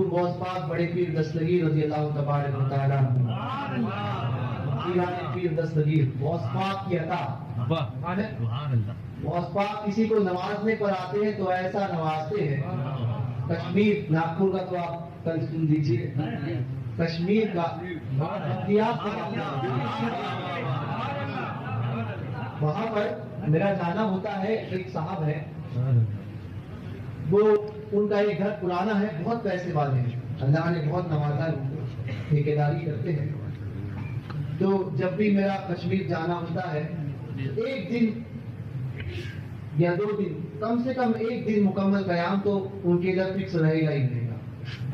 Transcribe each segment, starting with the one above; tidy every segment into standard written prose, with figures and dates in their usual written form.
हुजूर गौस पाक बड़े पीर दस्तगीर रज़ियल्लाहु तबारक व तआला पीर दस्तगीर गौस पाक की अता। गौस पाक किसी को नवाजने पर आते हैं तो ऐसा नवाजते हैं। कश्मीर नागपुर का तो आप कल सुन लीजिए, कश्मीर का वहां पर मेरा जाना होता है। एक साहब है, वो उनका एक घर पुराना है, बहुत पैसे वाले हैं, अल्लाह ने बहुत नवाजा है उनको, ठेकेदारी करते हैं। तो जब भी मेरा कश्मीर जाना होता है, एक दिन या 2 दिन, कम से कम 1 दिन मुकम्मल कयाम तो उनके इधर फिक्स रहेगा ही रहेगा।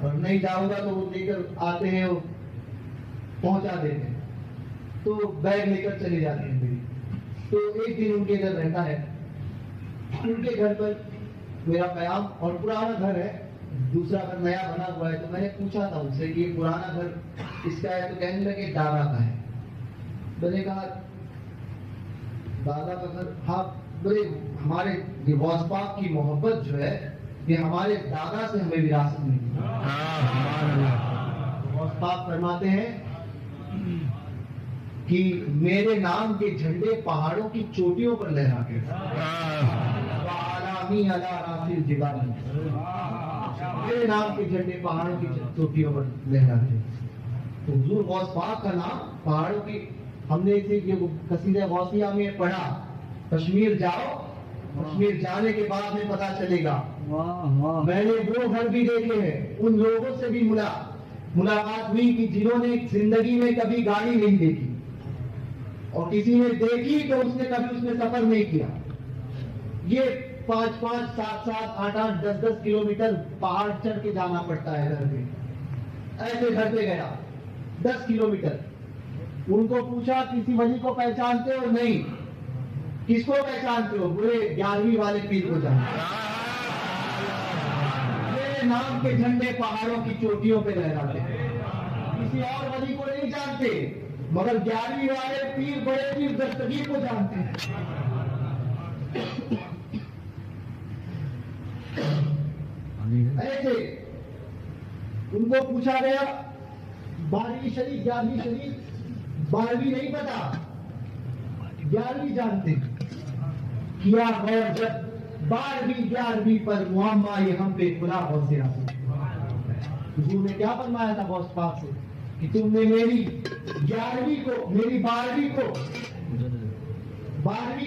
और नहीं जाऊंगा तो वो लेकर आते हैं, वो पहुंचा देते हैं, तो बैग लेकर चले जाते हैं मेरी। तो 1 दिन उनके इधर रहता है। उनके घर पर मेरा कयाम, और पुराना घर है, दूसरा घर नया बना हुआ है। तो मैंने पूछा था उनसे कि ये पुराना घर इसका है, तो कहने लगे दादा का है। मैंने कहा दादा का घर? हाँ। बोले हमारे ये गौस पाक की मोहब्बत जो है, ये हमारे दादा से हमें विरासत मिली। गौस पाक फरमाते हैं कि मेरे नाम के झंडे पहाड़ों की चोटियों पर लहराते हैं, मेरे नाम के झंडे पहाड़ों की चोटियों पर लहराते हैं। तो हुजूर गौस पाक का नाम पहाड़ों की, हमने इसे कसीदा गौसिया में पढ़ा। कश्मीर जाओ, कश्मीर जाने के बाद में पता चलेगा। मैंने वो घर भी देखे हैं, उन लोगों से भी मुलाकात हुई कि जिन्होंने जिंदगी में कभी गाड़ी नहीं देखी, और किसी ने देखी तो उसने कभी उसमें सफर नहीं किया। ये 5-5, 7-7, 8-8, 10-10 किलोमीटर पहाड़ चढ़ के जाना पड़ता है घर पे। ऐसे घर पे गया 10 किलोमीटर। उनको पूछा किसी वली को पहचानते हो? नहीं। किसको पहचानते हो? बोले 11वीं वाले पीर को जानते। मेरे नाम के झंडे पहाड़ों की चोटियों पे लहराते हैं, किसी और वली को नहीं जानते, मगर 11वीं वाले पीर बड़े पीर दस्तगीर को जानते हैं। ऐसे उनको पूछा गया 12वीं शरीफ, 11वीं शरीफ, 12वीं नहीं पता, 11वीं जानते। किया गौर जब 12वीं 11वीं पर मुअम्मा ये हम पे खुला हौसले। हुजूर ने क्या फरमाया था गौस पाक से कि तुमने मेरी 11वीं को, मेरी 12वीं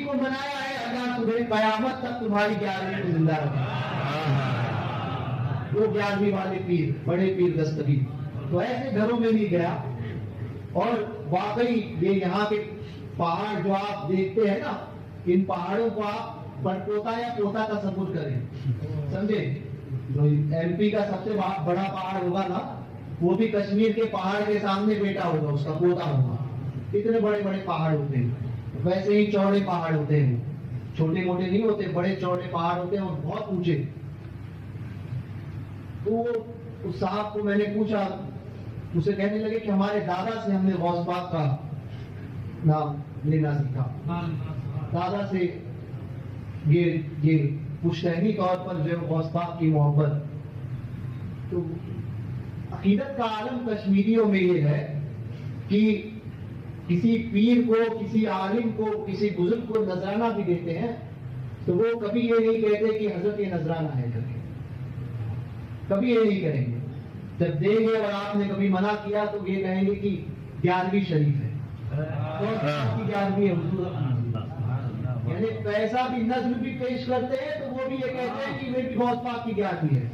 को मनाया है, अल्लाह तुम्हें कयामत तक तुम्हारी 11वीं को जिंदा रखे। वो 11वीं वाले पीर बड़े पीर दस्तगीर। तो ऐसे घरों में भी गया, और वाकई ये यहाँ के पहाड़ जो आप देखते हैं ना, इन पहाड़ों को आप परपोता या पोता का सबूत करें, समझे? जो एमपी का सबसे बड़ा पहाड़ होगा ना, वो भी कश्मीर के पहाड़ के सामने बेटा होगा, उसका पोता होगा। इतने बड़े बड़े पहाड़ होते हैं। वैसे ही चौड़े पहाड़ होते हैं, छोटे मोटे नहीं होते, बड़े चौड़े पहाड़ होते हैं और बहुत ऊंचे। तो उस साहब को मैंने पूछा, उसे कहने लगे कि हमारे दादा से हमने गौस पाक का नाम लेना सीखा। दादा से ये पुश्तैनी तौर पर जो गौस पाक की मोहब्बत। तो अकीदत का आलम कश्मीरियों में ये है कि किसी पीर को, किसी आलिम को, किसी बुजुर्ग को नजराना भी देते हैं तो वो कभी ये नहीं कहते कि हजरत ये नजराना है करके, कभी ये नहीं कहेंगे। जब देंगे और आपने कभी मना किया तो ये कहेंगे कि 11वीं शरीफ है, तो 11वीं है। यानी पैसा भी, नज्म भी पेश करते हैं तो वो भी ये कहते हैं कि मेरी गौस पाक की 11वीं है।